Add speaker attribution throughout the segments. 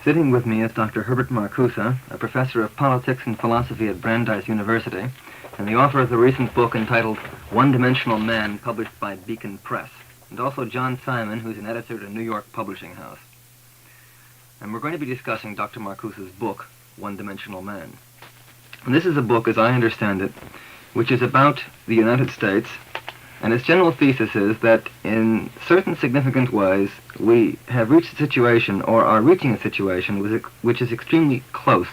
Speaker 1: Sitting with me is Dr. Herbert Marcuse, a professor of politics and philosophy at Brandeis University, and the author of the recent book entitled One-Dimensional Man, published by Beacon Press, and also John Simon, who's an editor at a New York publishing house. And we're going to be discussing Dr. Marcuse's book, One-Dimensional Man. And this is a book, as I understand it, which is about the United States, and its general thesis is that in certain significant ways we have reached a situation, or are reaching a situation, which is extremely close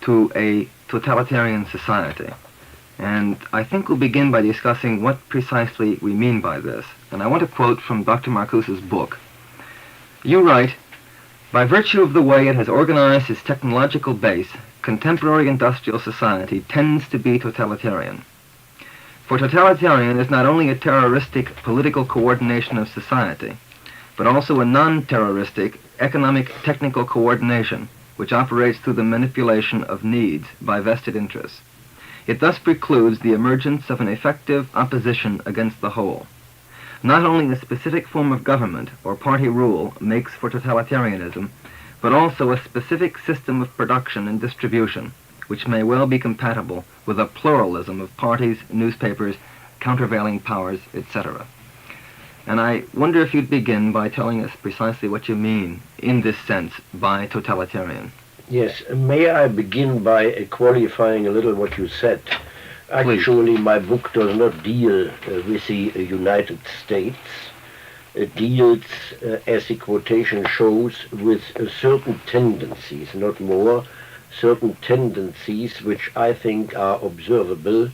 Speaker 1: to a totalitarian society. And I think we'll begin by discussing what precisely we mean by this. And I want to quote from Dr. Marcuse's book. You write, "By virtue of the way it has organized its technological base, contemporary industrial society tends to be totalitarian. For totalitarian is not only a terroristic political coordination of society, but also a non-terroristic economic technical coordination which operates through the manipulation of needs by vested interests. It thus precludes the emergence of an effective opposition against the whole. Not only a specific form of government or party rule makes for totalitarianism, but also a specific system of production and distribution, which may well be compatible with a pluralism of parties, newspapers, countervailing powers, etc." And I wonder if you'd begin by telling us precisely what you mean, in this sense, by totalitarian.
Speaker 2: Yes, may I begin by qualifying a little what you said? Actually, my book does not deal with the United States. It deals, as the quotation shows, with certain tendencies, not more, certain tendencies which I think are observable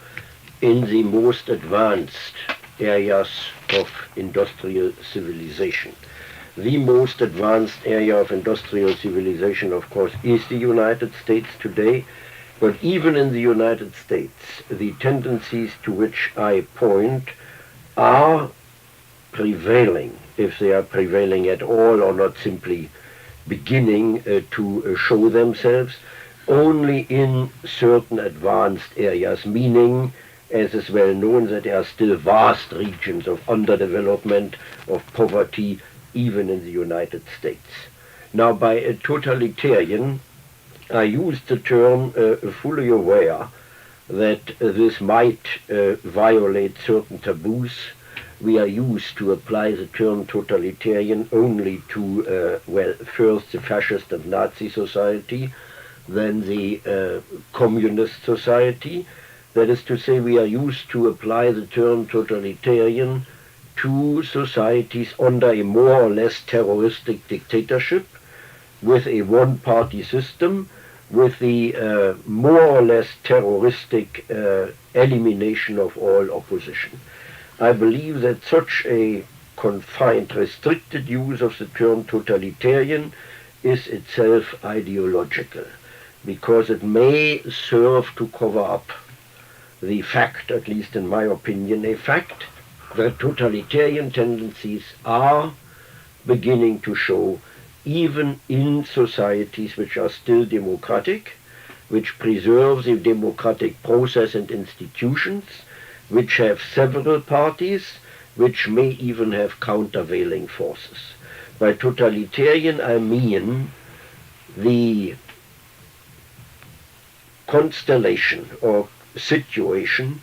Speaker 2: in the most advanced areas of industrial civilization. The most advanced area of industrial civilization, of course, is the United States today, but even in the United States, the tendencies to which I point are prevailing, if they are prevailing at all or not simply beginning to show themselves, only in certain advanced areas, meaning, as is well known, that there are still vast regions of underdevelopment, of poverty, even in the United States. Now, by a totalitarian, I use the term fully aware that this might violate certain taboos. We are used to apply the term totalitarian only to, first the fascist and Nazi society, then the communist society. That is to say, we are used to apply the term totalitarian to societies under a more or less terroristic dictatorship, with a one-party system, with the more or less terroristic elimination of all opposition. I believe that such a confined, restricted use of the term totalitarian is itself ideological, because it may serve to cover up the fact, at least in my opinion, a fact that totalitarian tendencies are beginning to show even in societies which are still democratic, which preserve the democratic process and institutions, which have several parties, which may even have countervailing forces. By totalitarian, I mean the constellation or situation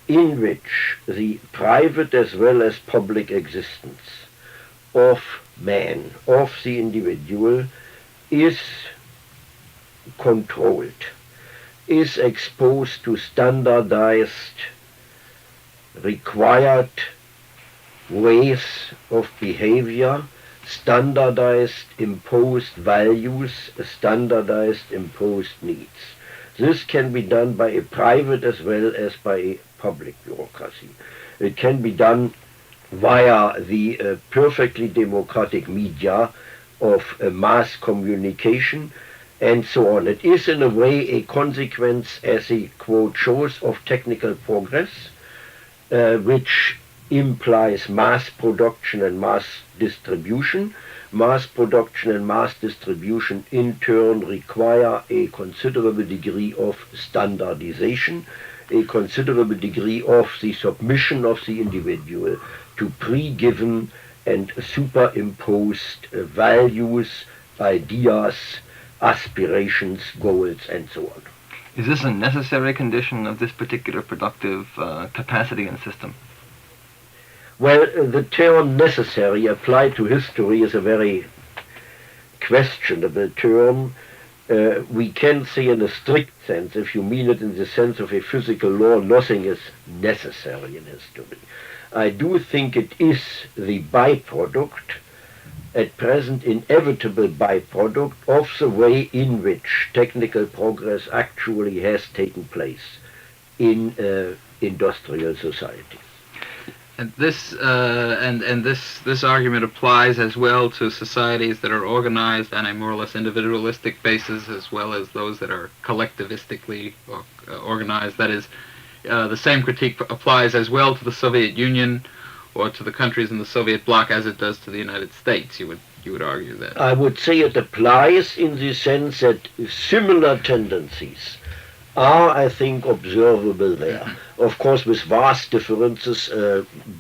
Speaker 2: in which the private as well as public existence of man, of the individual, is controlled, is exposed to standardized, required ways of behavior, standardized imposed values, standardized imposed needs. This can be done by a private as well as by a public bureaucracy. It can be done via the perfectly democratic media of mass communication and so on. It is in a way a consequence, as the quote shows, of technical progress, which implies mass production and mass distribution. Mass production and mass distribution in turn require a considerable degree of standardization, a considerable degree of the submission of the individual to pre-given and superimposed values, ideas, aspirations, goals, and so on.
Speaker 1: Is this a necessary condition of this particular productive capacity and system?
Speaker 2: Well, the term necessary applied to history is a very questionable term. We can say in a strict sense, if you mean it in the sense of a physical law, nothing is necessary in history. I do think it is the byproduct, at present inevitable byproduct, of the way in which technical progress actually has taken place in industrial society.
Speaker 3: And this argument applies as well to societies that are organized on a more or less individualistic basis, as well as those that are collectivistically organized. That is, the same critique applies as well to the Soviet Union or to the countries in the Soviet bloc as it does to the United States. You would argue that.
Speaker 2: I would say it applies in the sense that similar tendencies are, I think, observable there. Of course, with vast differences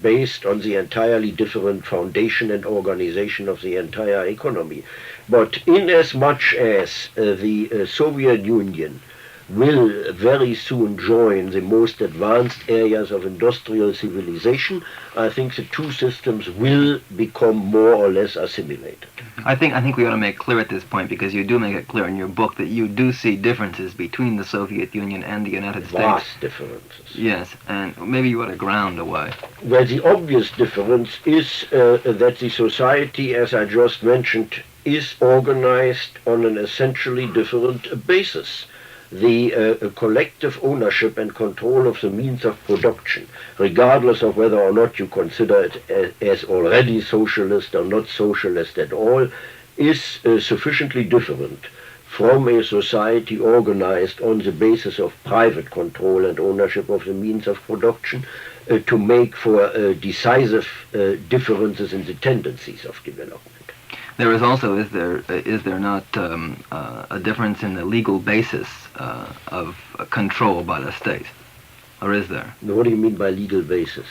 Speaker 2: based on the entirely different foundation and organization of the entire economy. But inasmuch as the Soviet Union will very soon join the most advanced areas of industrial civilization, I think the two systems will become more or less assimilated.
Speaker 1: I think we ought to make clear at this point, because you do make it clear in your book that you do see differences between the Soviet Union and the United States.
Speaker 2: Vast differences.
Speaker 1: Yes, and maybe you ought to ground away.
Speaker 2: Well, the obvious difference is that the society, as I just mentioned, is organized on an essentially different basis. The collective ownership and control of the means of production, regardless of whether or not you consider it as already socialist or not socialist at all, is sufficiently different from a society organized on the basis of private control and ownership of the means of production to make for decisive differences in the tendencies of development.
Speaker 1: There is also, is there not a difference in the legal basis of control by the state? Or is there?
Speaker 2: What do you mean by legal basis?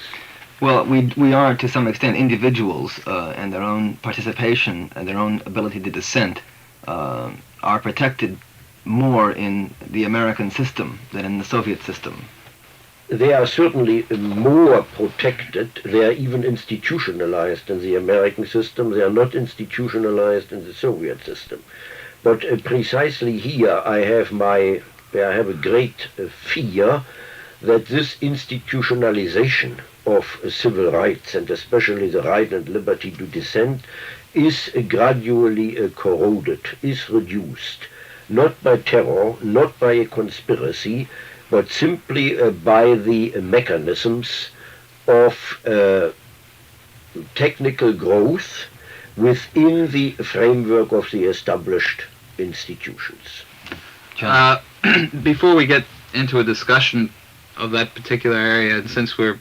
Speaker 1: Well, we are to some extent individuals, and their own participation and their own ability to dissent are protected more in the American system than in the Soviet system.
Speaker 2: They are certainly more protected. They are even institutionalized in the American system. They are not institutionalized in the Soviet system. But precisely here I have a great fear that this institutionalization of civil rights, and especially the right and liberty to dissent, is gradually corroded, is reduced, not by terror, not by a conspiracy, but simply by the mechanisms of technical growth within the framework of the established institutions.
Speaker 3: Before we get into a discussion of that particular area, and since we're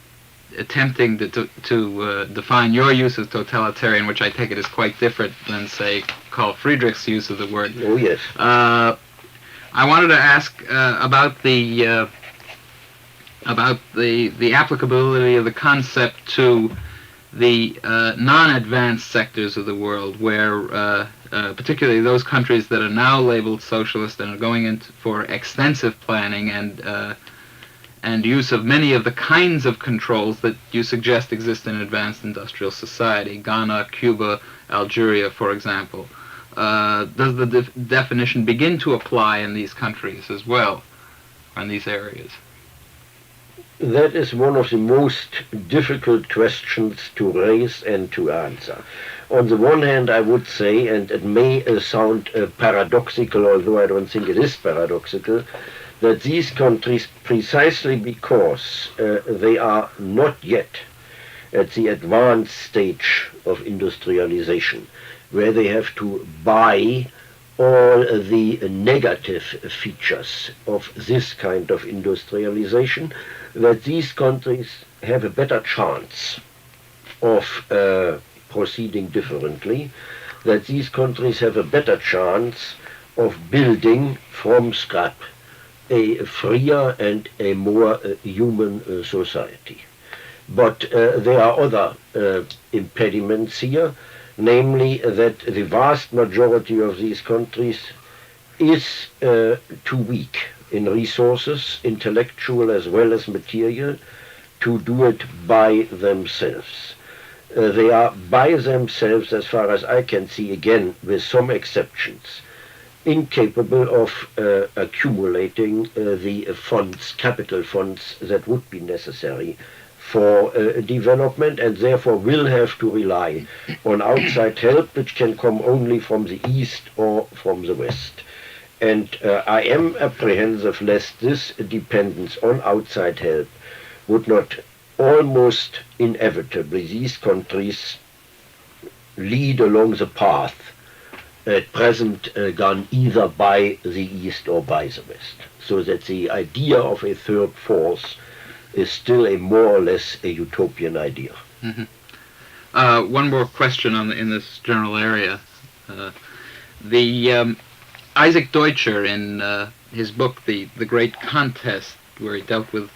Speaker 3: attempting to define your use of totalitarian, which I take it is quite different than, say, Carl Friedrich's use of the word.
Speaker 2: Oh, yes.
Speaker 3: I wanted to ask about the applicability of the concept to the non-advanced sectors of the world, where particularly those countries that are now labeled socialist and are going in for extensive planning and use of many of the kinds of controls that you suggest exist in advanced industrial society, Ghana, Cuba, Algeria, for example. Does the definition begin to apply in these countries as well, or in these areas?
Speaker 2: That is one of the most difficult questions to raise and to answer. On the one hand, I would say, and it may sound paradoxical, although I don't think it is paradoxical, that these countries, precisely because they are not yet at the advanced stage of industrialization, where they have to buy all the negative features of this kind of industrialization, that these countries have a better chance of proceeding differently, that these countries have a better chance of building from scrap a freer and a more human society. But there are other impediments here. namely that the vast majority of these countries is too weak in resources, intellectual as well as material, to do it by themselves. They are by themselves, as far as I can see, again, with some exceptions, incapable of accumulating the funds, capital funds that would be necessary for development, and therefore will have to rely on outside help, which can come only from the East or from the West. And I am apprehensive lest this dependence on outside help would not almost inevitably these countries lead along the path at present gone either by the East or by the West. So that the idea of a third force is still a more or less a utopian idea.
Speaker 3: Mm-hmm. One more question in this general area. Isaac Deutscher, in his book The Great Contest, where he dealt with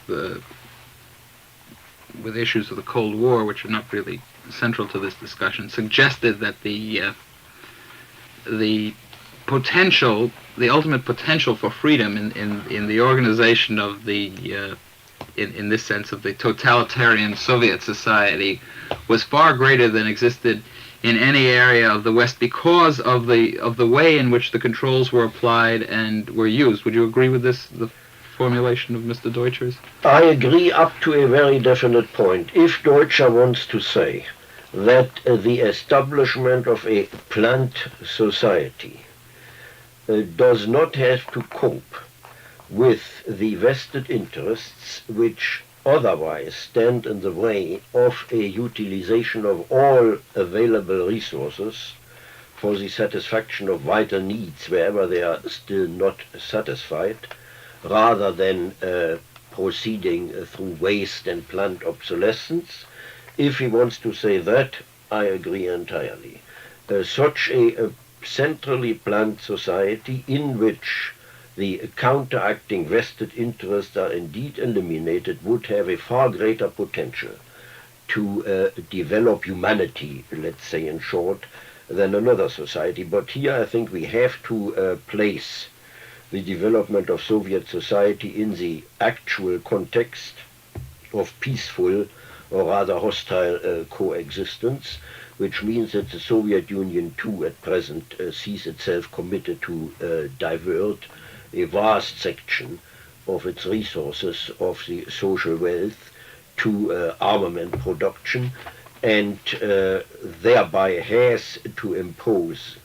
Speaker 3: issues of the Cold War, which are not really central to this discussion, suggested that the potential, the ultimate potential for freedom in the organization of in this sense of the totalitarian Soviet society was far greater than existed in any area of the West because of the way in which the controls were applied and were used. Would you agree with this, the formulation of Mr. Deutscher's?
Speaker 2: I agree up to a very definite point. If Deutscher wants to say that the establishment of a planned society does not have to cope with the vested interests which otherwise stand in the way of a utilization of all available resources for the satisfaction of vital needs wherever they are still not satisfied, rather than proceeding through waste and planned obsolescence. If he wants to say that, I agree entirely. Such a centrally planned society in which the counteracting vested interests are indeed eliminated would have a far greater potential to develop humanity, let's say in short, than another society. But here I think we have to place the development of Soviet society in the actual context of peaceful or rather hostile coexistence, which means that the Soviet Union too at present sees itself committed to divert a vast section of its resources, of the social wealth, to armament production, and thereby has to impose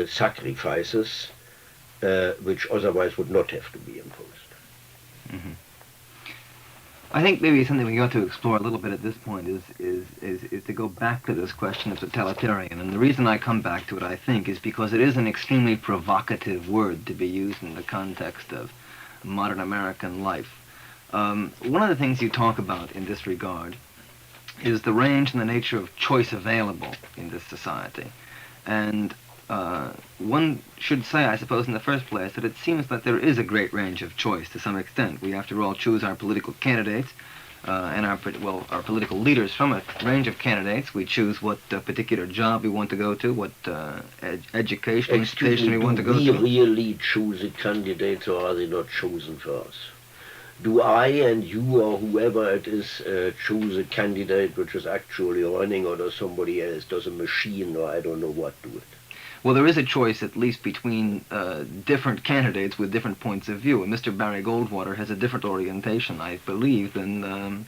Speaker 2: sacrifices which otherwise would not have to be imposed.
Speaker 1: Mm-hmm. I think maybe something we ought to explore a little bit at this point is to go back to this question of totalitarian. And the reason I come back to it, I think, is because it is an extremely provocative word to be used in the context of modern American life. One of the things you talk about in this regard is the range and the nature of choice available in this society. And one should say, I suppose, in the first place, that it seems that there is a great range of choice to some extent. We, after all, choose our political candidates and our political leaders from a range of candidates. We choose what particular job we want to go to, what educational institution we want to go to.
Speaker 2: Do we really choose the candidates, or are they not chosen for us? Do I and you or whoever it is choose a candidate which is actually running, or does somebody else, does a machine, or I don't know what do it?
Speaker 1: Well, there is a choice, at least, between different candidates with different points of view. And Mr. Barry Goldwater has a different orientation, I believe, than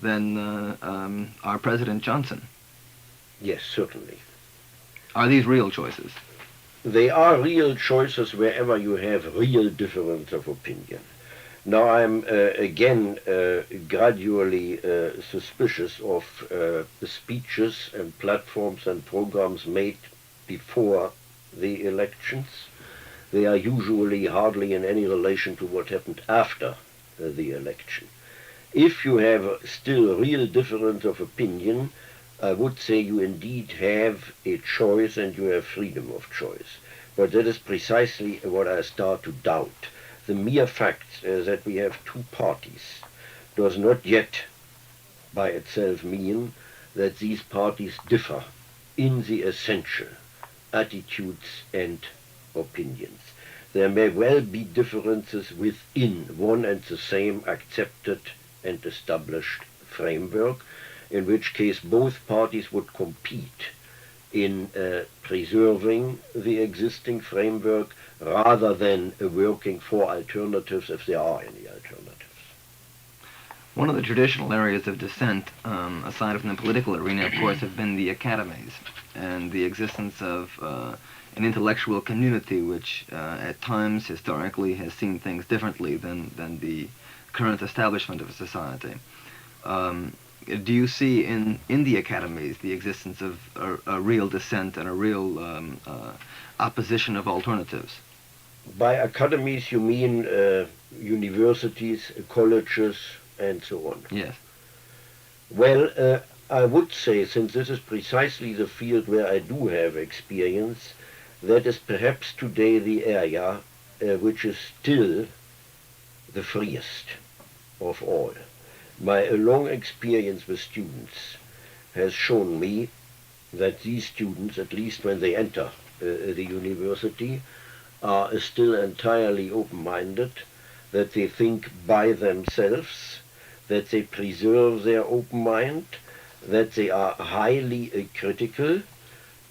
Speaker 1: our President Johnson.
Speaker 2: Yes, certainly.
Speaker 1: Are these real choices?
Speaker 2: They are real choices wherever you have real difference of opinion. Now I'm again gradually suspicious of speeches and platforms and programs made before the elections. They are usually hardly in any relation to what happened after the election. If you have still real difference of opinion, I would say you indeed have a choice and you have freedom of choice. But that is precisely what I start to doubt. The mere fact that we have two parties does not yet by itself mean that these parties differ in the essential attitudes and opinions. There may well be differences within one and the same accepted and established framework, in which case both parties would compete in preserving the existing framework rather than working for alternatives if there are any alternatives.
Speaker 1: One of the traditional areas of dissent, aside from the political arena, of course, have been the academies and the existence of an intellectual community which at times historically has seen things differently than the current establishment of a society. Do you see in the academies the existence of a real dissent and a real opposition of alternatives?
Speaker 2: By academies you mean universities, colleges, and so on?
Speaker 1: Yes.
Speaker 2: Well, I would say, since this is precisely the field where I do have experience, that is perhaps today the area which is still the freest of all. My long experience with students has shown me that these students, at least when they enter the university, are still entirely open-minded, that they think by themselves, that they preserve their open mind, that they are highly critical,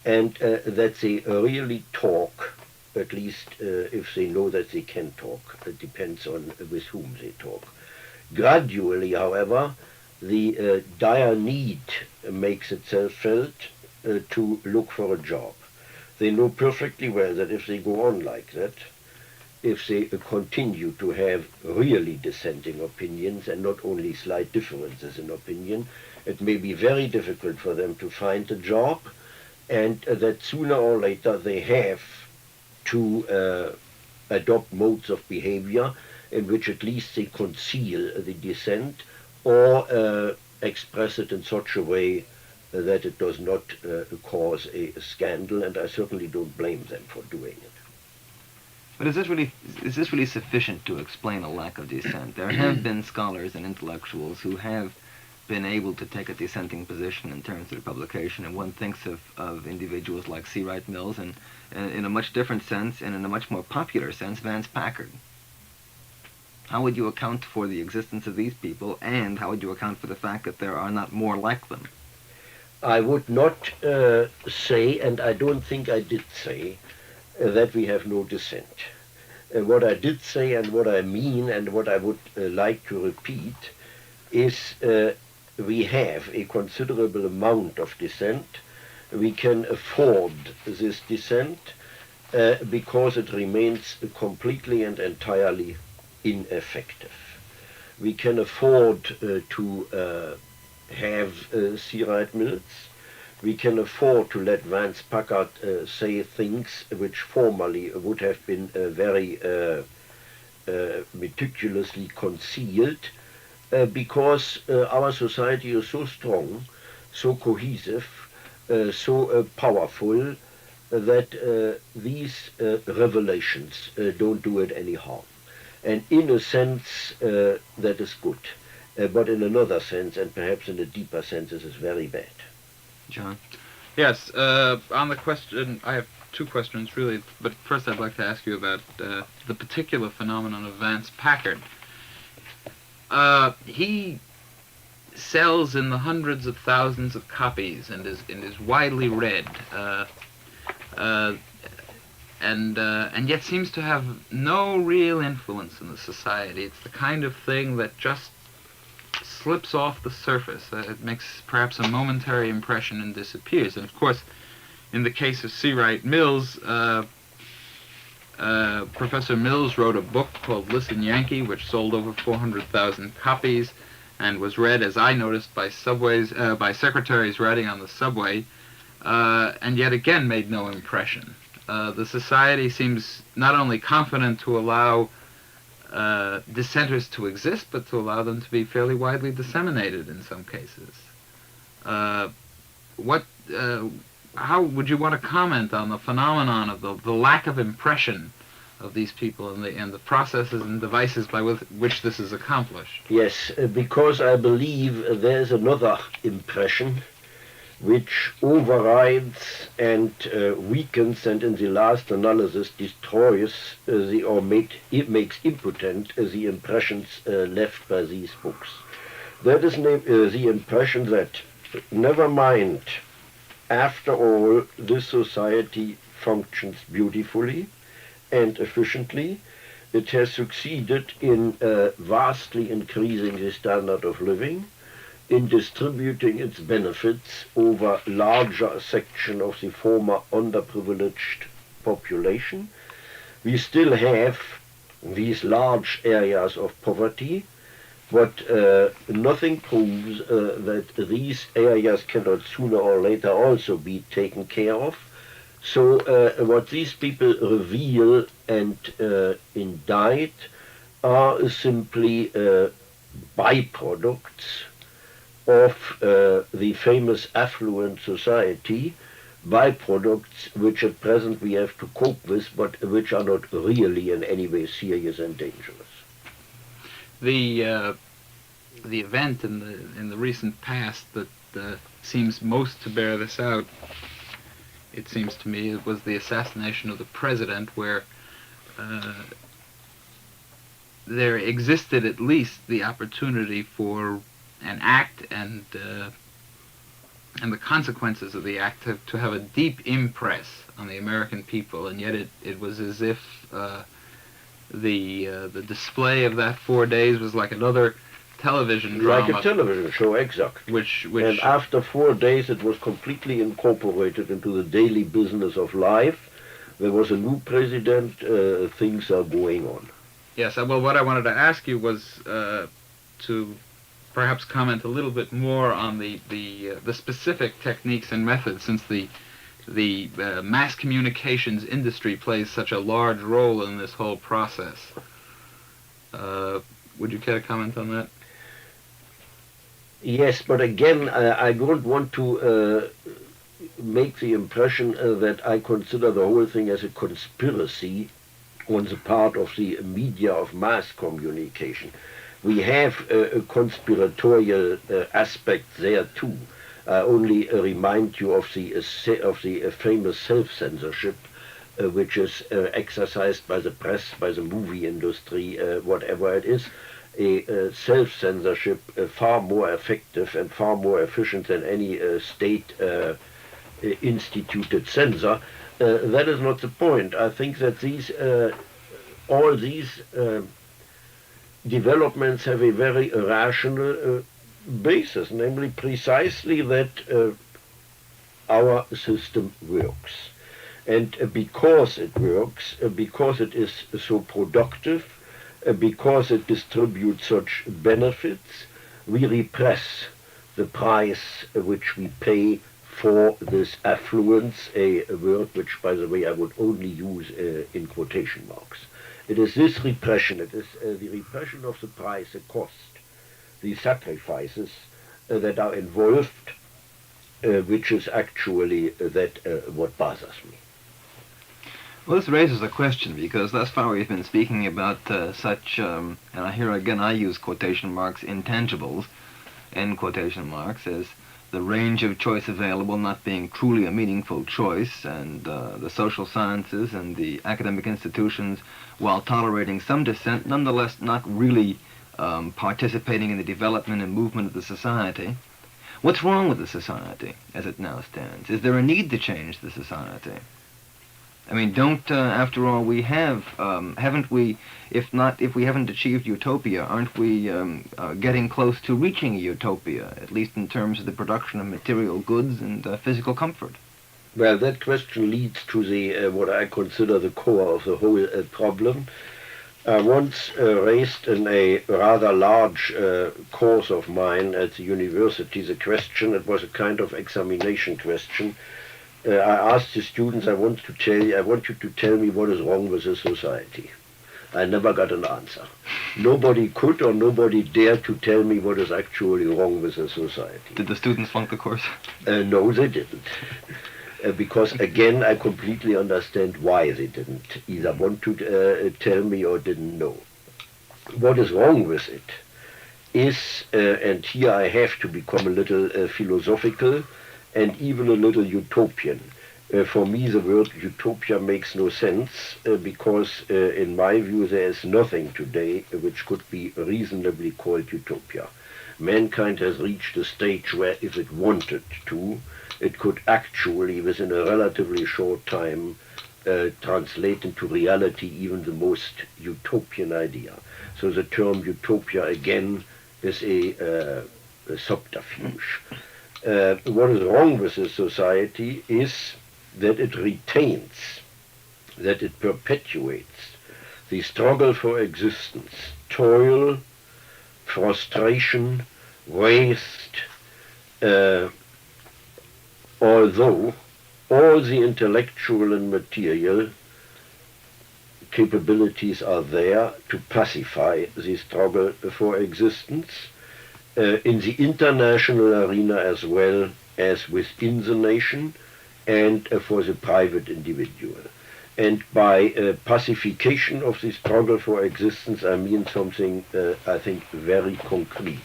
Speaker 2: and that they really talk, at least if they know that they can talk. It depends on with whom they talk. Gradually, however, the dire need makes itself felt to look for a job. They know perfectly well that if they go on like that, if they continue to have really dissenting opinions and not only slight differences in opinion, it may be very difficult for them to find a job, and that sooner or later they have to adopt modes of behavior in which at least they conceal the dissent or express it in such a way that it does not cause a scandal, and I certainly don't blame them for doing it.
Speaker 1: But is this really sufficient to explain a lack of dissent? There have been scholars and intellectuals who have been able to take a dissenting position in terms of their publication, and one thinks of individuals like C. Wright Mills, and in a much different sense, and in a much more popular sense, Vance Packard. How would you account for the existence of these people, and how would you account for the fact that there are not more like them?
Speaker 2: I would not say, and I don't think I did say, that we have no dissent. What I did say and what I mean and what I would like to repeat is we have a considerable amount of dissent. We can afford this dissent because it remains completely and entirely ineffective. We can afford to have C. Wright Mills. We can afford to let Vance Packard say things which formerly would have been very meticulously concealed because our society is so strong, so cohesive, so powerful that these revelations don't do it any harm. And in a sense, that is good. But in another sense, and perhaps in a deeper sense, this is very bad.
Speaker 1: John?
Speaker 3: Yes, on the question, I have two questions really, but first I'd like to ask you about the particular phenomenon of Vance Packard. He sells in the hundreds of thousands of copies and is widely read, and yet seems to have no real influence in the society. It's the kind of thing that just slips off the surface. It makes perhaps a momentary impression and disappears. And of course, in the case of C. Wright Mills, Professor Mills wrote a book called Listen Yankee, which sold over 400,000 copies and was read, as I noticed, by secretaries riding on the subway, and yet again made no impression. The society seems not only confident to allow dissenters to exist, but to allow them to be fairly widely disseminated in some cases. How would you want to comment on the phenomenon of the lack of impression of these people and the processes and devices by which this is accomplished?
Speaker 2: Yes, because I believe there's another impression which overrides and weakens and in the last analysis destroys makes impotent the impressions left by these books. That is the impression that, never mind, after all, this society functions beautifully and efficiently. It has succeeded in vastly increasing the standard of living, in distributing its benefits over larger section of the former underprivileged population. We still have these large areas of poverty, but nothing proves that these areas cannot sooner or later also be taken care of. So what these people reveal and indict are simply byproducts of the famous affluent society, byproducts which at present we have to cope with, but which are not really in any way serious and dangerous.
Speaker 3: The event in the recent past that seems most to bear this out, it seems to me, it was the assassination of the president, where there existed at least the opportunity for an act and the consequences of the act to have a deep impress on the American people, and yet it was as if the display of that 4 days was like another television drama.
Speaker 2: Like a television show, exactly. And after 4 days it was completely incorporated into the daily business of life. There was a new president, things are going on.
Speaker 3: Yes, well, what I wanted to ask you was to perhaps comment a little bit more on the specific techniques and methods, since the mass communications industry plays such a large role in this whole process. Would you care to comment on that?
Speaker 2: Yes, but again, I don't want to make the impression that I consider the whole thing as a conspiracy on the part of the media of mass communication. We have a conspiratorial aspect there too. I only remind you of the famous self-censorship, which is exercised by the press, by the movie industry, whatever it is. A self-censorship far more effective and far more efficient than any state instituted censor. That is not the point. I think that all these developments have a very rational basis, namely precisely that our system works. And because it works, because it is so productive, because it distributes such benefits, we repress the price which we pay for this affluence, a word which, by the way, I would only use in quotation marks. It is this repression, it is the repression of the price, the cost, the sacrifices that are involved, which is actually what bothers me.
Speaker 1: Well, this raises a question, because thus far we've been speaking about such, and here again I use quotation marks, intangibles, end quotation marks, as the range of choice available not being truly a meaningful choice, and the social sciences and the academic institutions, while tolerating some dissent, nonetheless not really participating in the development and movement of the society. What's wrong with the society as it now stands? Is there a need to change the society? I mean, after all, we haven't we, if we haven't achieved utopia, aren't we getting close to reaching a utopia, at least in terms of the production of material goods and physical comfort?
Speaker 2: Well, that question leads to the what I consider the core of the whole problem. I once raised in a rather large course of mine at the university the question, it was a kind of examination question. I asked the students, I want you to tell me what is wrong with the society. I never got an answer. Nobody could or nobody dared to tell me what is actually wrong with the society.
Speaker 1: Did the students flunk the course?
Speaker 2: No, they didn't. Because, again, I completely understand why they didn't either want to tell me or didn't know. What is wrong with it is, and here I have to become a little philosophical, and even a little utopian. For me, the word utopia makes no sense because, in my view, there is nothing today which could be reasonably called utopia. Mankind has reached a stage where, if it wanted to, it could actually, within a relatively short time, translate into reality even the most utopian idea. So the term utopia, again, is a subterfuge. What is wrong with the society is that it retains, that it perpetuates the struggle for existence, toil, frustration, waste, although all the intellectual and material capabilities are there to pacify the struggle for existence, in the international arena as well as within the nation, and for the private individual. And by pacification of the struggle for existence, I mean something, I think, very concrete.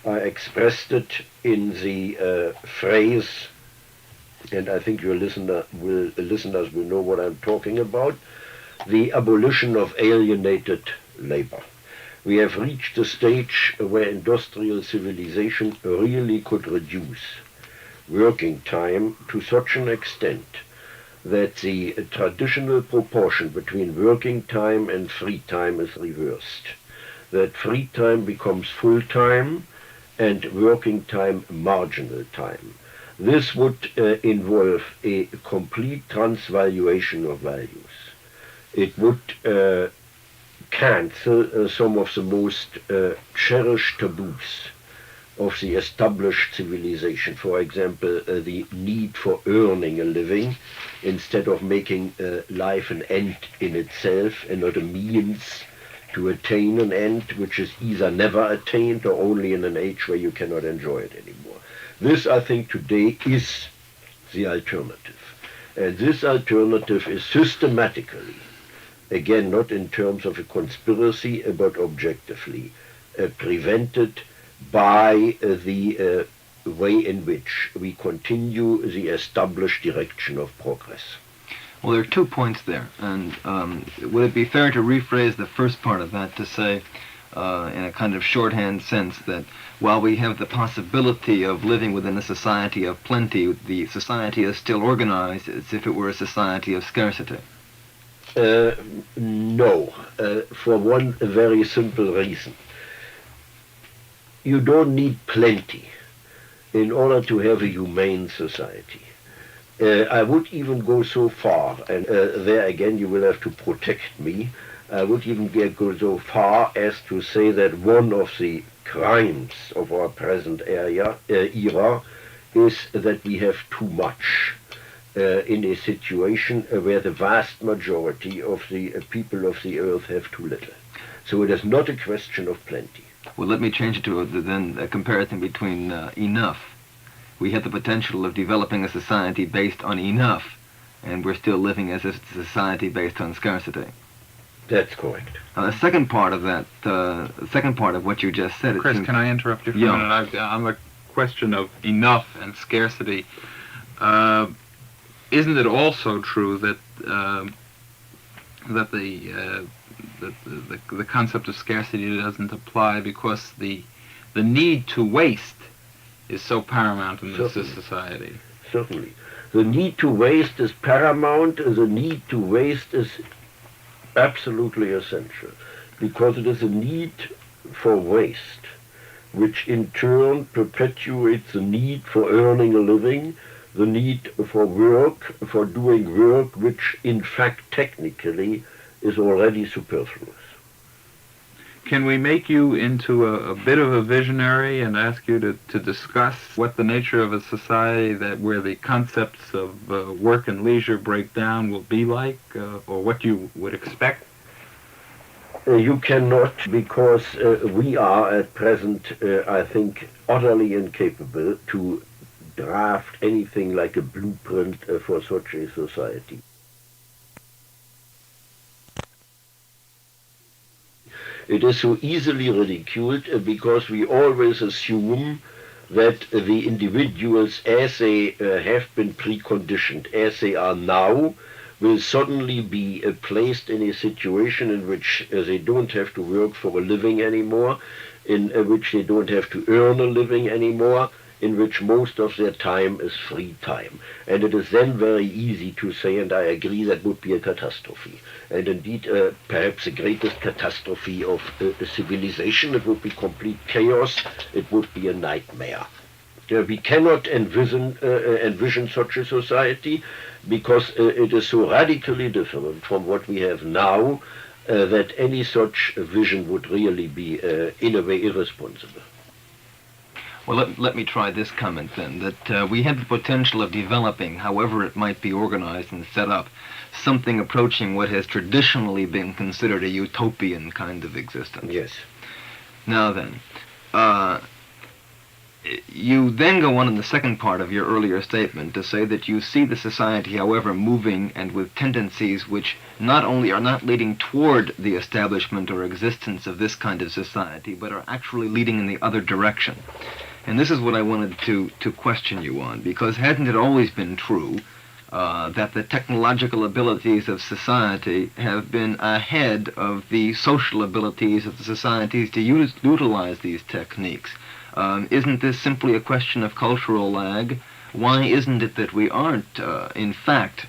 Speaker 2: I expressed it in the phrase, and I think your listeners will know what I'm talking about, the abolition of alienated labor. We have reached a stage where industrial civilization really could reduce working time to such an extent that the traditional proportion between working time and free time is reversed. That free time becomes full time and working time marginal time. This would involve a complete transvaluation of values. It would cancel some of the most cherished taboos of the established civilization. For example, the need for earning a living instead of making life an end in itself and not a means to attain an end which is either never attained or only in an age where you cannot enjoy it anymore. This, I think, today is the alternative. And this alternative is systematically, again, not in terms of a conspiracy, but objectively, prevented by the way in which we continue the established direction of progress.
Speaker 1: Well, there are 2 points there, and would it be fair to rephrase the first part of that to say, in a kind of shorthand sense, that while we have the possibility of living within a society of plenty, the society is still organized as if it were a society of scarcity?
Speaker 2: No, for one very simple reason. You don't need plenty in order to have a humane society. I would even go so far, and there again you will have to protect me, I would even go so far as to say that one of the crimes of our present era is that we have too much in a situation where the vast majority of the people of the earth have too little. So it is not a question of plenty.
Speaker 1: Well, let me change it to then a comparison between enough. We have the potential of developing a society based on enough, and we're still living as if it's a society based on scarcity.
Speaker 2: That's correct.
Speaker 1: The second part of that, the second part of what you just said...
Speaker 3: Chris, can I interrupt you for a minute? On the question of enough and scarcity, isn't it also true that the concept of scarcity doesn't apply because the need to waste is so paramount in this society?
Speaker 2: Certainly. The need to waste is paramount. The need to waste is absolutely essential because it is a need for waste which in turn perpetuates the need for earning a living, the need for work, for doing work which in fact technically is already superfluous.
Speaker 3: Can we make you into a bit of a visionary and ask you to discuss what the nature of a society where the concepts of work and leisure break down will be like, or what you would expect?
Speaker 2: You cannot, because we are at present, I think, utterly incapable to draft anything like a blueprint for such a society. It is so easily ridiculed because we always assume that the individuals, as they have been preconditioned, as they are now, will suddenly be placed in a situation in which they don't have to work for a living anymore, in which they don't have to earn a living anymore, in which most of their time is free time. And it is then very easy to say, and I agree, that would be a catastrophe. And indeed, perhaps the greatest catastrophe of civilization. It would be complete chaos. It would be a nightmare. We cannot envision such a society because it is so radically different from what we have now that any such vision would really be, in a way, irresponsible.
Speaker 1: Well, let me try this comment then, that we have the potential of developing, however it might be organized and set up, something approaching what has traditionally been considered a utopian kind of existence.
Speaker 2: Yes.
Speaker 1: Now then, you then go on in the second part of your earlier statement to say that you see the society, however, moving and with tendencies which not only are not leading toward the establishment or existence of this kind of society, but are actually leading in the other direction. And this is what I wanted to question you on, because hasn't it always been true that the technological abilities of society have been ahead of the social abilities of the societies to utilize these techniques? Isn't this simply a question of cultural lag? Why isn't it that we aren't, in fact,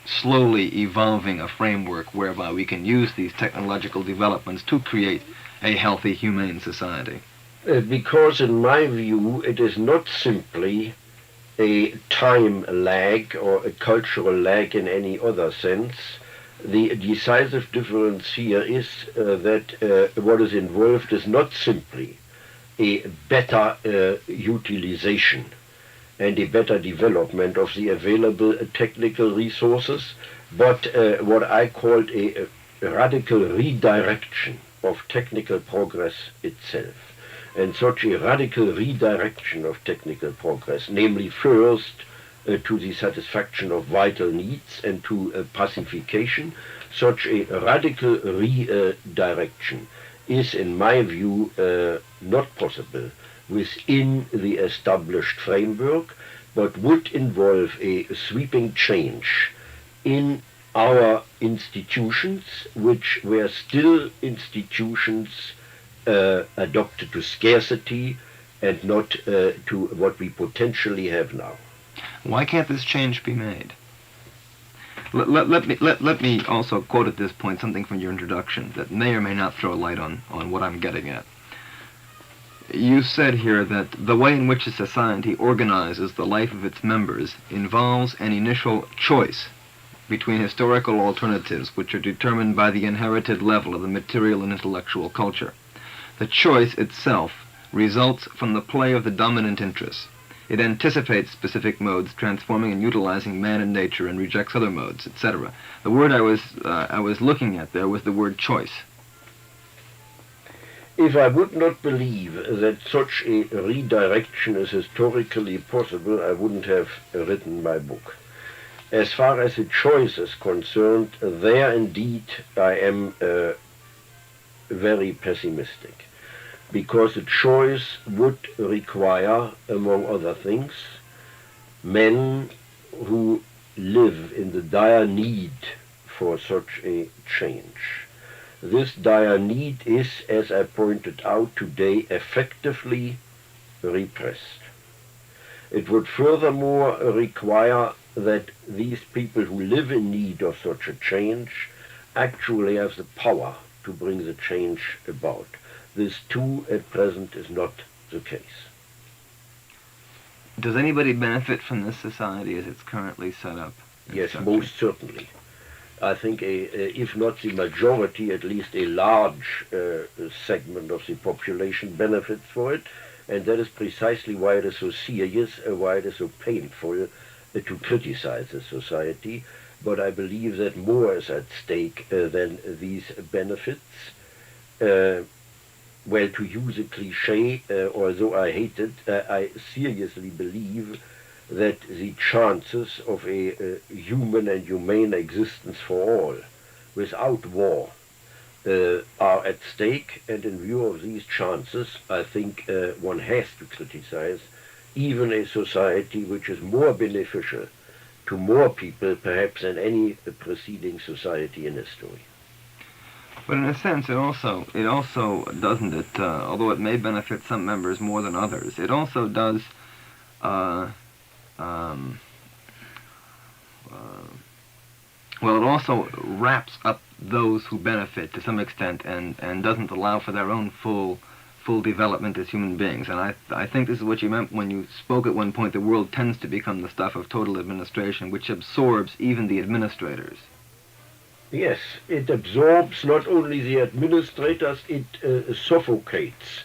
Speaker 1: slowly evolving a framework whereby we can use these technological developments to create a healthy, humane society?
Speaker 2: Because in my view, it is not simply a time lag or a cultural lag in any other sense. The decisive difference here is that what is involved is not simply a better utilization and a better development of the available technical resources, but what I called a radical redirection of technical progress itself. And such a radical redirection of technical progress, namely first to the satisfaction of vital needs and to pacification, such a radical redirection is, in my view, not possible within the established framework, but would involve a sweeping change in our institutions, which were still institutions adopted to scarcity and not to what we potentially have now.
Speaker 1: Why can't this change be made? Let me also quote at this point something from your introduction that may or may not throw light on what I'm getting at. You said here that the way in which a society organizes the life of its members involves an initial choice between historical alternatives which are determined by the inherited level of the material and intellectual culture. The choice itself results from the play of the dominant interests. It anticipates specific modes, transforming and utilizing man and nature, and rejects other modes, etc. The word I was looking at there was the word choice.
Speaker 2: If I would not believe that such a redirection is historically possible, I wouldn't have written my book. As far as the choice is concerned, there indeed I am very pessimistic, because the choice would require, among other things, men who live in the dire need for such a change. This dire need is, as I pointed out today, effectively repressed. It would furthermore require that these people who live in need of such a change actually have the power to bring the change about. This too at present is not the case.
Speaker 1: Does anybody benefit from this society as it's currently set up?
Speaker 2: Yes, most certainly. I think if not the majority, at least a large segment of the population benefits for it, and that is precisely why it is so serious, why it is so painful to criticize the society. But I believe that more is at stake than these benefits. Well, to use a cliché, although I hate it, I seriously believe that the chances of a human and humane existence for all, without war, are at stake, and in view of these chances, I think one has to criticize even a society which is more beneficial to more people perhaps than any preceding society in history.
Speaker 1: But in a sense, it also doesn't it? Although it may benefit some members more than others, it also does. Um, well, it also wraps up those who benefit to some extent, and doesn't allow for their own full development as human beings. And I think this is what you meant when you spoke at one point. The world tends to become the stuff of total administration, which absorbs even the administrators.
Speaker 2: Yes, it absorbs not only the administrators, it suffocates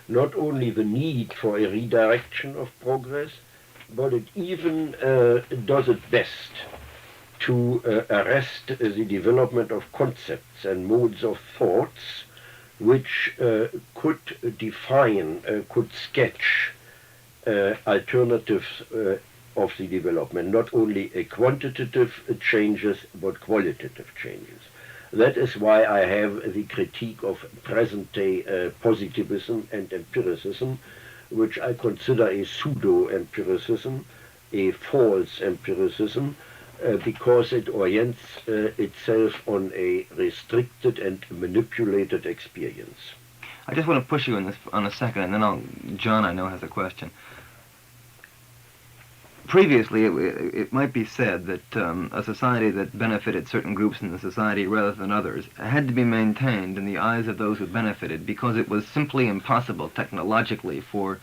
Speaker 2: not only the need for a redirection of progress, but it even does its best to arrest the development of concepts and modes of thoughts which could define, could sketch alternatives of the development, not only quantitative changes, but qualitative changes. That is why I have the critique of present-day positivism and empiricism, which I consider a pseudo-empiricism, a false empiricism, because it orients itself on a restricted and manipulated experience.
Speaker 1: I just want to push you on a second, and then John, I know, has a question. Previously, it might be said that a society that benefited certain groups in the society rather than others had to be maintained in the eyes of those who benefited, because it was simply impossible technologically for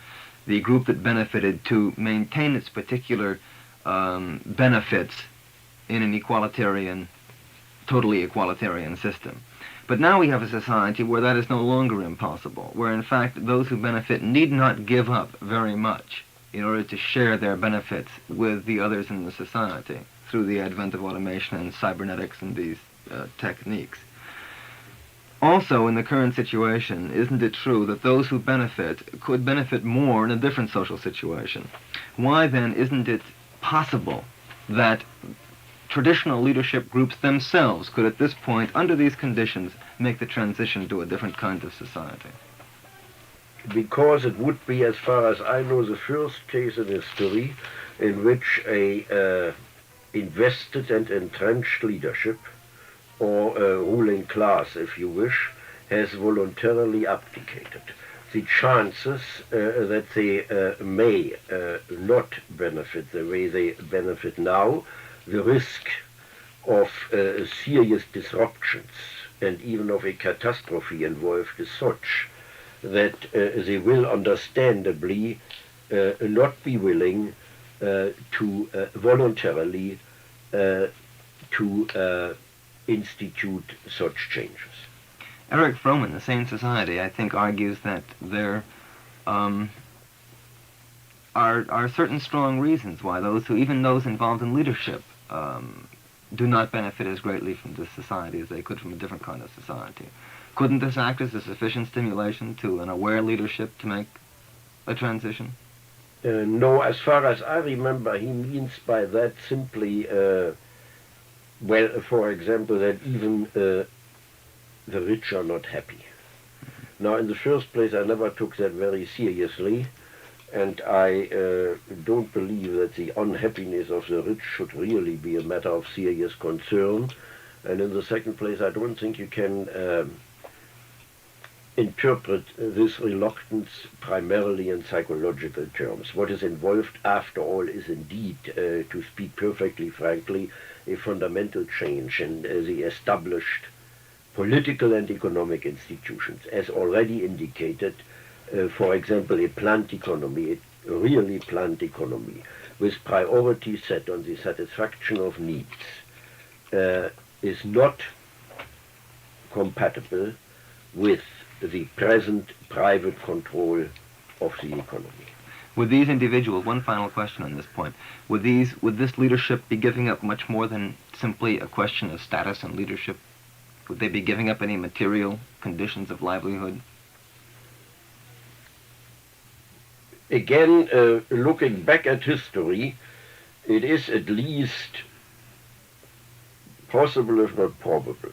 Speaker 1: the group that benefited to maintain its particular benefits in an totally equalitarian system. But now we have a society where that is no longer impossible, where in fact those who benefit need not give up very much in order to share their benefits with the others in the society through the advent of automation and cybernetics and these techniques. Also, in the current situation, isn't it true that those who benefit could benefit more in a different social situation? Why then isn't it possible that traditional leadership groups themselves could at this point, under these conditions, make the transition to a different kind of society?
Speaker 2: Because it would be, as far as I know, the first case in history in which a invested and entrenched leadership, or a ruling class, if you wish, has voluntarily abdicated. The chances that they may not benefit the way they benefit now, the risk of serious disruptions and even of a catastrophe involved is such that they will understandably not be willing to voluntarily to institute such changes.
Speaker 1: Erich Fromm in The Sane Society, I think, argues that there are certain strong reasons why even those involved in leadership do not benefit as greatly from this society as they could from a different kind of society. Couldn't this act as a sufficient stimulation to an aware leadership to make a transition?
Speaker 2: No, as far as I remember, he means by that simply, well, for example, that even the rich are not happy. Now, in the first place, I never took that very seriously, and I don't believe that the unhappiness of the rich should really be a matter of serious concern. And in the second place, I don't think you can interpret this reluctance primarily in psychological terms. What is involved, after all, is indeed, to speak perfectly frankly, a fundamental change in the established political and economic institutions. As already indicated, for example, a planned economy, a really planned economy, with priorities set on the satisfaction of needs, is not compatible with the present private control of the economy.
Speaker 1: Would these individuals, one final question on this point, would this leadership be giving up much more than simply a question of status and leadership? Would they be giving up any material conditions of livelihood?
Speaker 2: Again, looking back at history, it is at least possible, if not probable,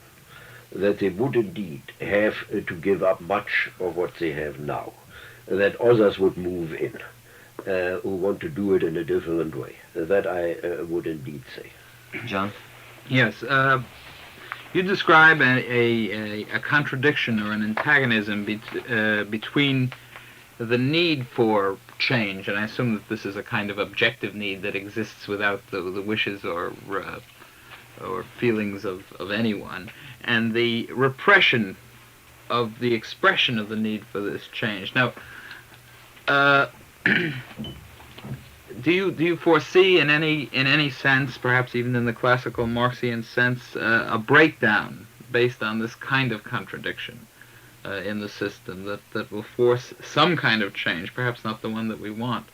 Speaker 2: that they would indeed have to give up much of what they have now, that others would move in who want to do it in a different way. That I would indeed say.
Speaker 1: John?
Speaker 3: Yes. You describe a contradiction or an antagonism between the need for change, and I assume that this is a kind of objective need that exists without the wishes or feelings of anyone, and the repression of the expression of the need for this change. Now, do you foresee in any sense, perhaps even in the classical Marxian sense, a breakdown based on this kind of contradiction in the system that will force some kind of change, perhaps not the one that we want,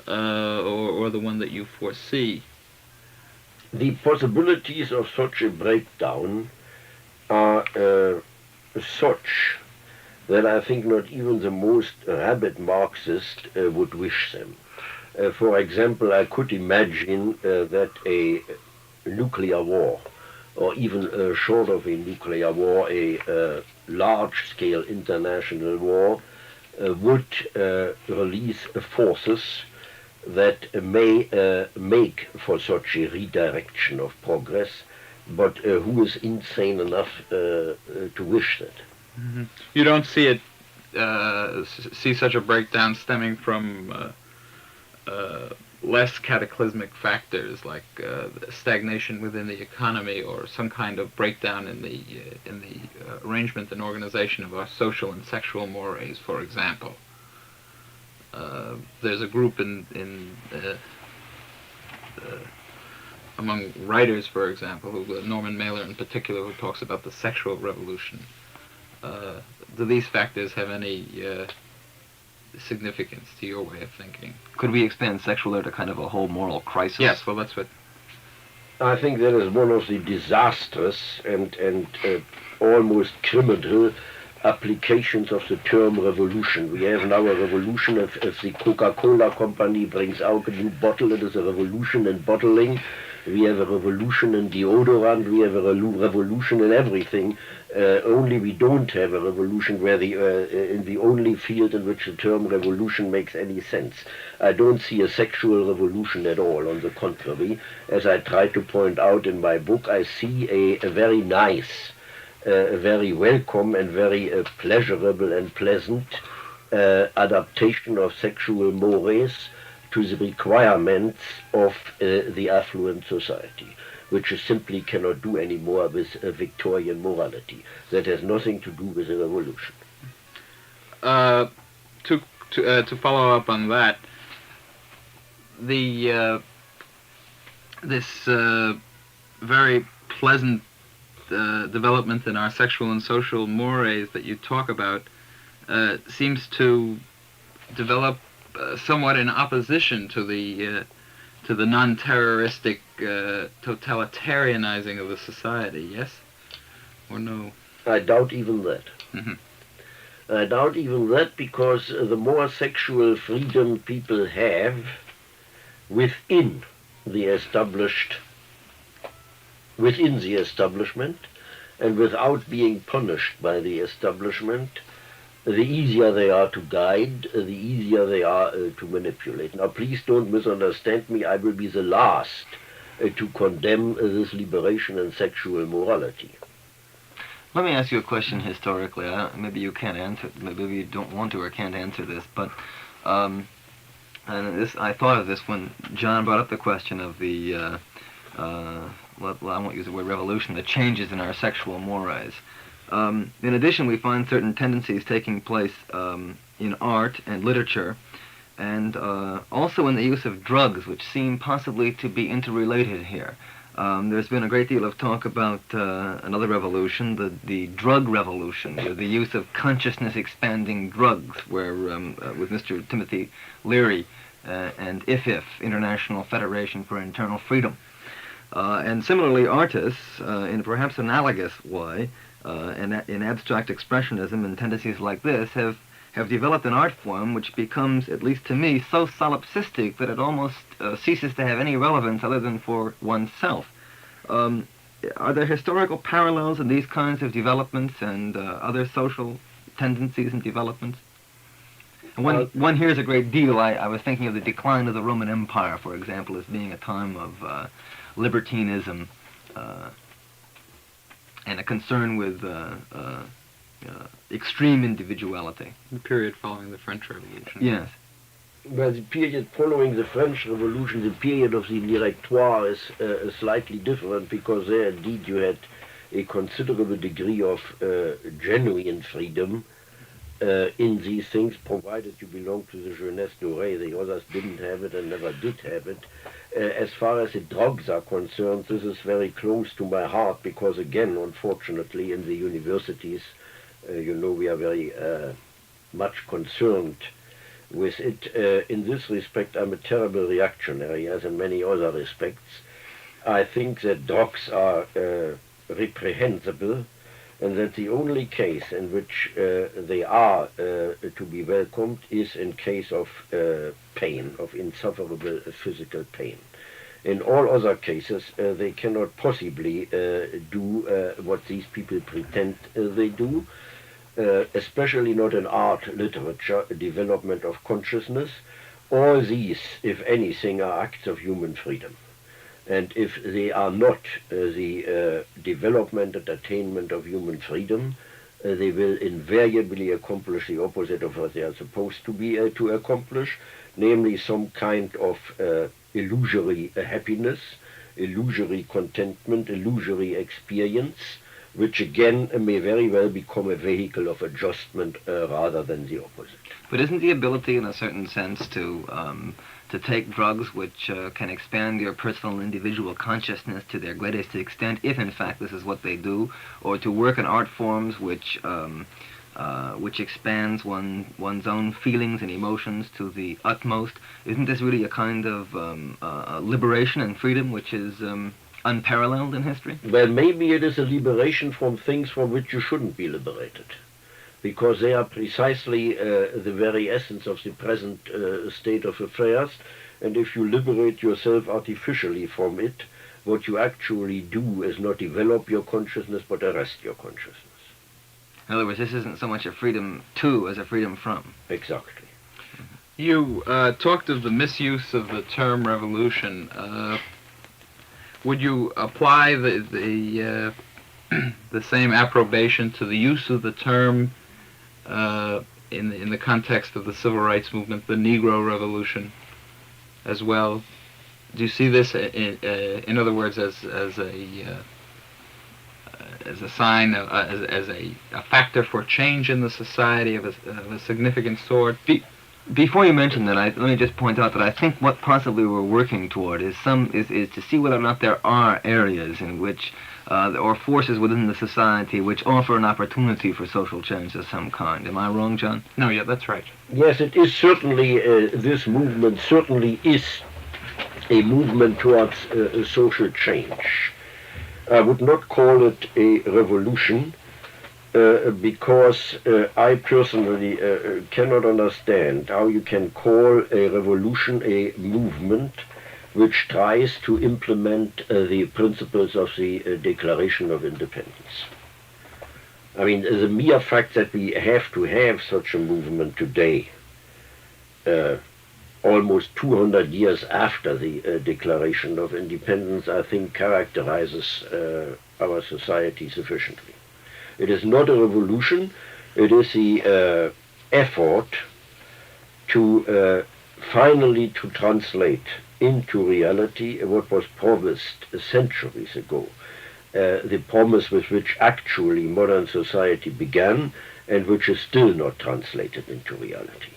Speaker 3: or the one that you foresee?
Speaker 2: The possibilities of such a breakdown are such that I think not even the most rabid Marxist would wish them. For example, I could imagine that a nuclear war, or even short of a nuclear war, a large-scale international war, would release forces that may make for such a redirection of progress, but who is insane enough to wish that?
Speaker 3: Mm-hmm. You don't see it, see such a breakdown stemming from less cataclysmic factors like stagnation within the economy, or some kind of breakdown in the arrangement and organization of our social and sexual mores, for example. There's a group among writers, for example, Norman Mailer in particular, who talks about the sexual revolution. Do these factors have any significance to your way of thinking?
Speaker 1: Could we expand sexual to kind of a whole moral crisis?
Speaker 3: Yes, well, that's what...
Speaker 2: I think that is one of the disastrous and almost criminal applications of the term revolution. We have now a revolution. If the Coca-Cola company brings out a new bottle, it is a revolution in bottling. We have a revolution in deodorant. We have a revolution in everything. Only we don't have a revolution where in the only field in which the term revolution makes any sense. I don't see a sexual revolution at all. On the contrary, as I try to point out in my book, I see a very nice, very welcome and very pleasurable and pleasant adaptation of sexual mores to the requirements of the affluent society, which you simply cannot do anymore with Victorian morality. That has nothing to do with a revolution.
Speaker 3: To follow up on that, this very pleasant development in our sexual and social mores that you talk about seems to develop somewhat in opposition to the non-terroristic totalitarianizing of the society. Yes or no?
Speaker 2: I doubt even that.
Speaker 3: Mm-hmm.
Speaker 2: I doubt even that, because the more sexual freedom people have within the establishment and without being punished by the establishment, the easier they are to guide, the easier they are to manipulate. Now, please don't misunderstand me. I will be the last to condemn this liberation in sexual morality.
Speaker 1: Let me ask you a question historically. Maybe you can't answer. Maybe you don't want to or can't answer this. But and I thought of this when John brought up the question of the well, I won't use the word revolution, the changes in our sexual mores. In addition, we find certain tendencies taking place in art and literature, and also in the use of drugs, which seem possibly to be interrelated here. There's been a great deal of talk about another revolution, the drug revolution, the use of consciousness-expanding drugs, where with Mr. Timothy Leary and IFIF, International Federation for Internal Freedom. And similarly, artists, in perhaps analogous way, in abstract expressionism and tendencies like this, have developed an art form which becomes, at least to me, so solipsistic that it almost ceases to have any relevance other than for oneself. are there historical parallels in these kinds of developments and other social tendencies and developments? And one hears a great deal. I was thinking of the decline of the Roman Empire, for example, as being a time of libertinism and a concern with extreme individuality.
Speaker 3: The period following the French Revolution.
Speaker 1: Yes.
Speaker 2: Well, the period following the French Revolution, the period of the Directoire, is slightly different, because there indeed you had a considerable degree of genuine freedom in these things, provided you belonged to the jeunesse dorée. The others didn't have it and never did have it. As far as the drugs are concerned, this is very close to my heart, because again, unfortunately, in the universities, we are very much concerned with it. In this respect, I'm a terrible reactionary, as in many other respects. I think that drugs are reprehensible, and that the only case in which they are to be welcomed is in case of pain, of insufferable physical pain. In all other cases, they cannot possibly do what these people pretend they do, especially not in art, literature, development of consciousness. All these, if anything, are acts of human freedom. And if they are not the development and attainment of human freedom, they will invariably accomplish the opposite of what they are supposed to be to accomplish, namely some kind of illusory happiness, illusory contentment, illusory experience, which again may very well become a vehicle of adjustment rather than the opposite.
Speaker 1: But isn't the ability, in a certain sense, to take drugs which can expand your personal individual consciousness to their greatest extent, if in fact this is what they do, or to work in art forms which expands one's own feelings and emotions to the utmost, isn't this really a kind of liberation and freedom which is unparalleled in history?
Speaker 2: Well, maybe it is a liberation from things from which you shouldn't be liberated, because they are precisely the very essence of the present state of affairs, and if you liberate yourself artificially from it, what you actually do is not develop your consciousness, but arrest your consciousness.
Speaker 1: In other words, this isn't so much a freedom to as a freedom from.
Speaker 2: Exactly.
Speaker 3: You talked of the misuse of the term revolution. Would you apply the same approbation to the use of the term in the context of the civil rights movement, the Negro Revolution, as well? Do you see this, in other words, as a sign, as a factor for change in the society of a significant sort?
Speaker 1: Before you mention that, let me just point out that I think what possibly we're working toward is to see whether or not there are areas in which, or forces within the society which offer an opportunity for social change of some kind. Am I wrong, John?
Speaker 3: No, yeah, that's right.
Speaker 2: Yes, it is certainly, this movement certainly is a movement towards social change. I would not call it a revolution, because I personally cannot understand how you can call a revolution a movement which tries to implement the principles of the Declaration of Independence. I mean, the mere fact that we have to have such a movement today, almost 200 years after the Declaration of Independence, I think characterizes our society sufficiently. It is not a revolution, it is the effort to finally to translate into reality what was promised centuries ago, the promise with which actually modern society began and which is still not translated into reality.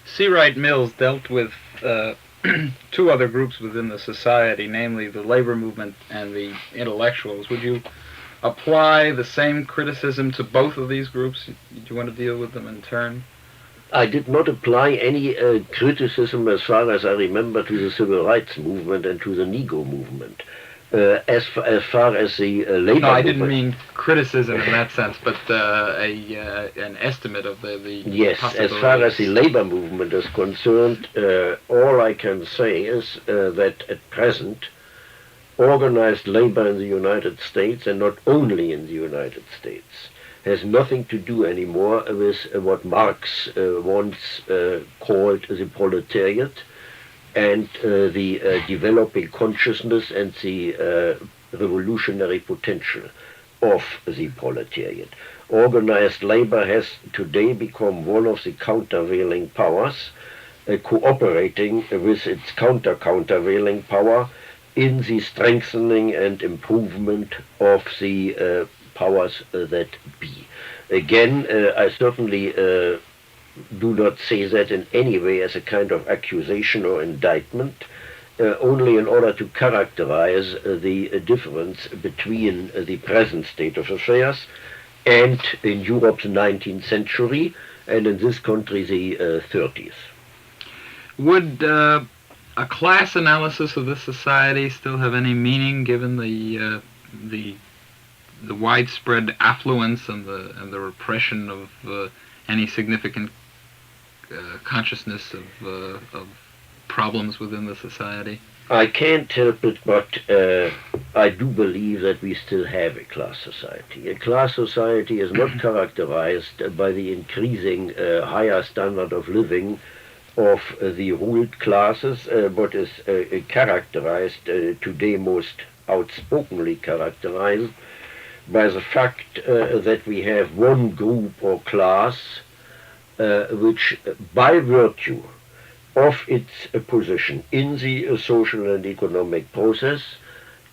Speaker 3: C. Wright Mills dealt with two other groups within the society, namely the labor movement and the intellectuals. Would you apply the same criticism to both of these groups? Do you want to deal with them in turn?
Speaker 2: I did not apply any criticism, as far as I remember, to the civil rights movement and to the Negro movement. As far as the labor movement...
Speaker 3: No, I didn't mean criticism in that sense, but an estimate of the
Speaker 2: Yes, as far as the labor movement is concerned, all I can say is that at present organized labor in the United States, and not only in the United States, has nothing to do anymore with what Marx once called the proletariat and the developing consciousness and the revolutionary potential of the proletariat. Organized labor has today become one of the countervailing powers, cooperating with its countervailing power in the strengthening and improvement of the powers that be. Again, I certainly do not say that in any way as a kind of accusation or indictment, only in order to characterize the difference between the present state of affairs and in Europe's 19th century and in this country the 30th.
Speaker 3: Would a class analysis of this society still have any meaning given the widespread affluence and the repression of any significant consciousness of problems within the society?
Speaker 2: I can't help it, but I do believe that we still have a class society. A class society is not characterized by the increasing higher standard of living of the ruled classes, but is characterized, today most outspokenly characterized, by the fact that we have one group or class which, by virtue of its position in the social and economic process,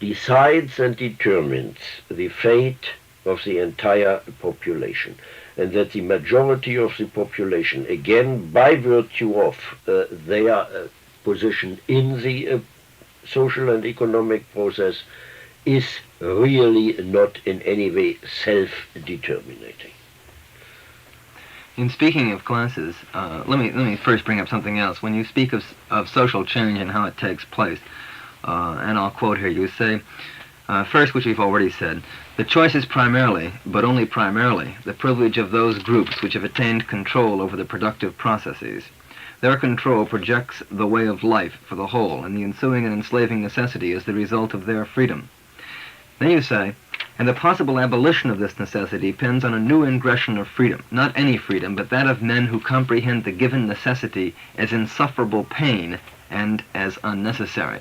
Speaker 2: decides and determines the fate of the entire population, and that the majority of the population, again by virtue of their position in the social and economic process, is really not in any way self-determinating.
Speaker 1: In speaking of classes, let me first bring up something else. When you speak of social change and how it takes place, and I'll quote here, you say, first, which we've already said, the choice is primarily, but only primarily, the privilege of those groups which have attained control over the productive processes. Their control projects the way of life for the whole, and the ensuing and enslaving necessity is the result of their freedom. Then you say, and the possible abolition of this necessity depends on a new ingression of freedom, not any freedom, but that of men who comprehend the given necessity as insufferable pain and as unnecessary.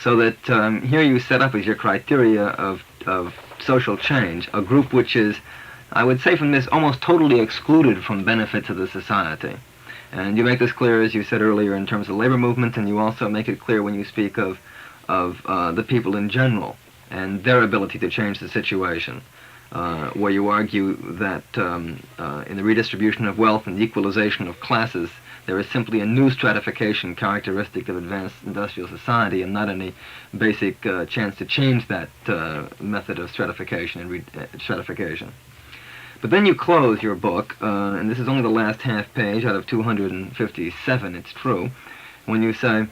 Speaker 1: So that here you set up as your criteria of social change a group which is, I would say from this, almost totally excluded from benefits of the society. And you make this clear, as you said earlier, in terms of labor movement, and you also make it clear when you speak of the people in general and their ability to change the situation, where you argue that in the redistribution of wealth and the equalization of classes, there is simply a new stratification characteristic of advanced industrial society and not any basic chance to change that method of stratification and stratification. But then you close your book, and this is only the last half page out of 257, it's true, when you say,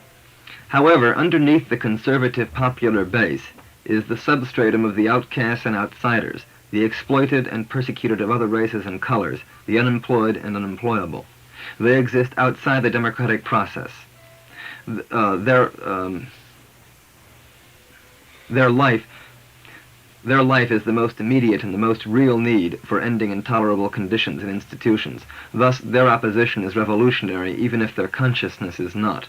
Speaker 1: however, underneath the conservative popular base is the substratum of the outcasts and outsiders, the exploited and persecuted of other races and colors, the unemployed and unemployable. They exist outside the democratic process. Their life is the most immediate and the most real need for ending intolerable conditions and institutions. Thus, their opposition is revolutionary, even if their consciousness is not.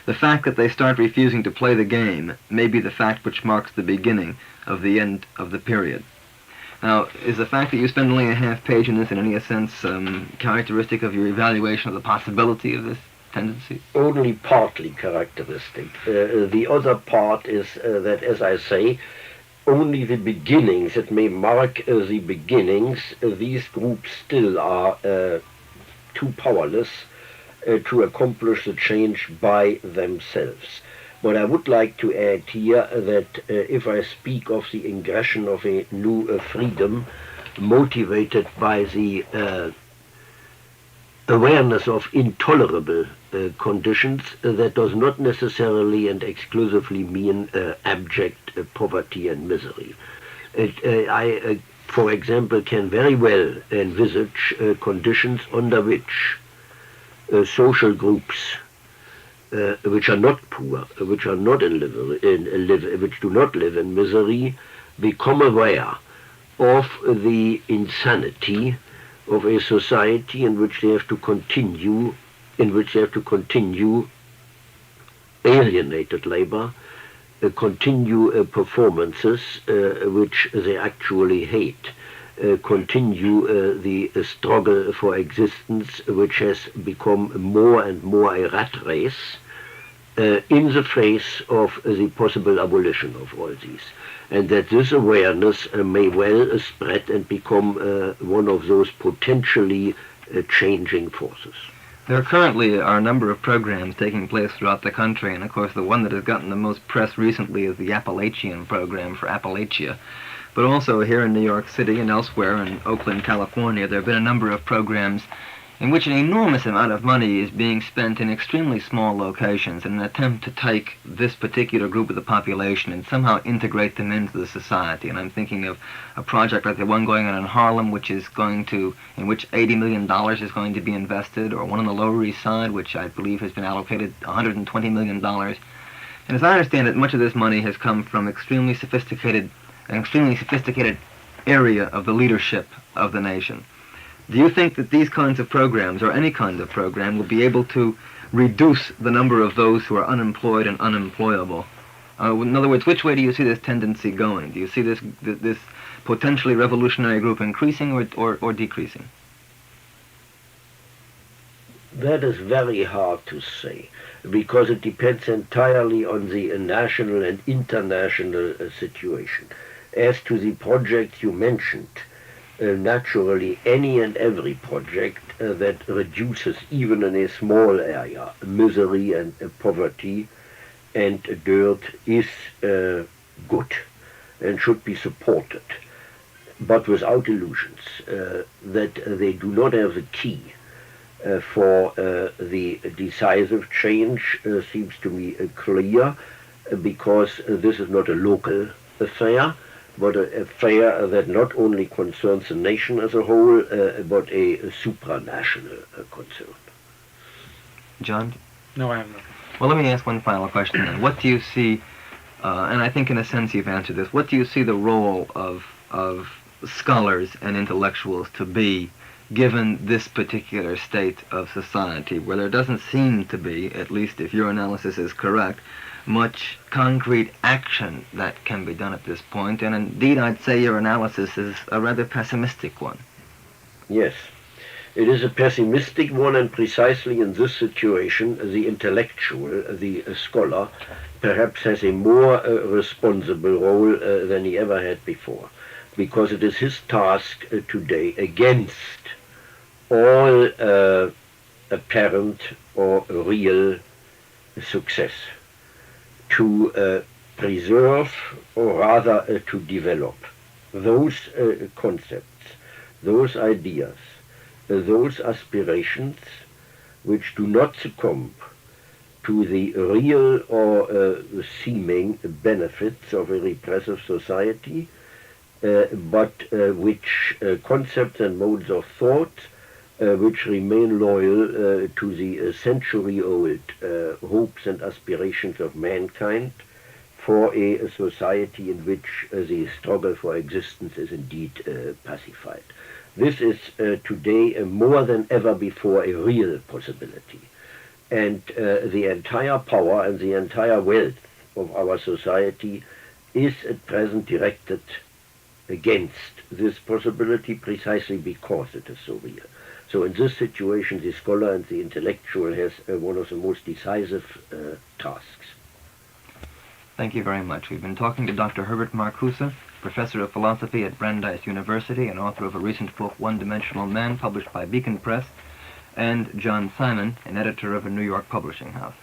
Speaker 1: The fact that they start refusing to play the game may be the fact which marks the beginning of the end of the period. Now, is the fact that you spend only a half page in this in any sense characteristic of your evaluation of the possibility of this tendency?
Speaker 2: Only partly characteristic. The other part is that, as I say, only the beginnings, it may mark the beginnings, these groups still are too powerless to accomplish the change by themselves. But I would like to add here that if I speak of the ingression of a new freedom motivated by the awareness of intolerable conditions, that does not necessarily and exclusively mean abject poverty and misery. I, for example, can very well envisage conditions under which social groups which are not poor, which are not which do not live in misery, become aware of the insanity of a society in which they have to continue, alienated labor, continue performances which they actually hate, continue the struggle for existence, which has become more and more a rat race, in the face of the possible abolition of all these. And that this awareness may well spread and become one of those potentially changing forces.
Speaker 1: There currently are a number of programs taking place throughout the country, and of course the one that has gotten the most press recently is the Appalachian program for Appalachia. But also here in New York City and elsewhere in Oakland, California, there have been a number of programs in which an enormous amount of money is being spent in extremely small locations in an attempt to take this particular group of the population and somehow integrate them into the society. And I'm thinking of a project like the one going on in Harlem, in which $80 million is going to be invested, or one on the Lower East Side, which I believe has been allocated $120 million. And as I understand it, much of this money has come from an extremely sophisticated area of the leadership of the nation. Do you think that these kinds of programs, or any kind of program, will be able to reduce the number of those who are unemployed and unemployable? In other words, which way do you see this tendency going? Do you see this potentially revolutionary group increasing or decreasing?
Speaker 2: That is very hard to say, because it depends entirely on the national and international situation. As to the project you mentioned, naturally any and every project that reduces, even in a small area, misery and poverty and dirt is good and should be supported, but without illusions that they do not have the key for the decisive change seems to me clear, because this is not a local affair, but an affair that not only concerns the nation as a whole, but a supranational concern.
Speaker 1: John?
Speaker 3: No, I have nothing.
Speaker 1: Well, let me ask one final question then. What do you see, and I think in a sense you've answered this, what do you see the role of scholars and intellectuals to be, given this particular state of society, where there doesn't seem to be, at least if your analysis is correct, much concrete action that can be done at this point, and indeed I'd say your analysis is a rather pessimistic one.
Speaker 2: Yes, it is a pessimistic one, and precisely in this situation the intellectual, the scholar, perhaps has a more responsible role than he ever had before, because it is his task today, against all apparent or real success, to preserve, or rather to develop, those concepts, those ideas, those aspirations which do not succumb to the real or seeming benefits of a repressive society, but which concepts and modes of thought which remain loyal to the century-old hopes and aspirations of mankind for a society in which the struggle for existence is indeed pacified. This is today more than ever before a real possibility. And the entire power and the entire wealth of our society is at present directed against this possibility, precisely because it is so real. So in this situation, the scholar and the intellectual has one of the most decisive tasks.
Speaker 1: Thank you very much. We've been talking to Dr. Herbert Marcuse, professor of philosophy at Brandeis University and author of a recent book, One-Dimensional Man, published by Beacon Press, and John Simon, an editor of a New York publishing house.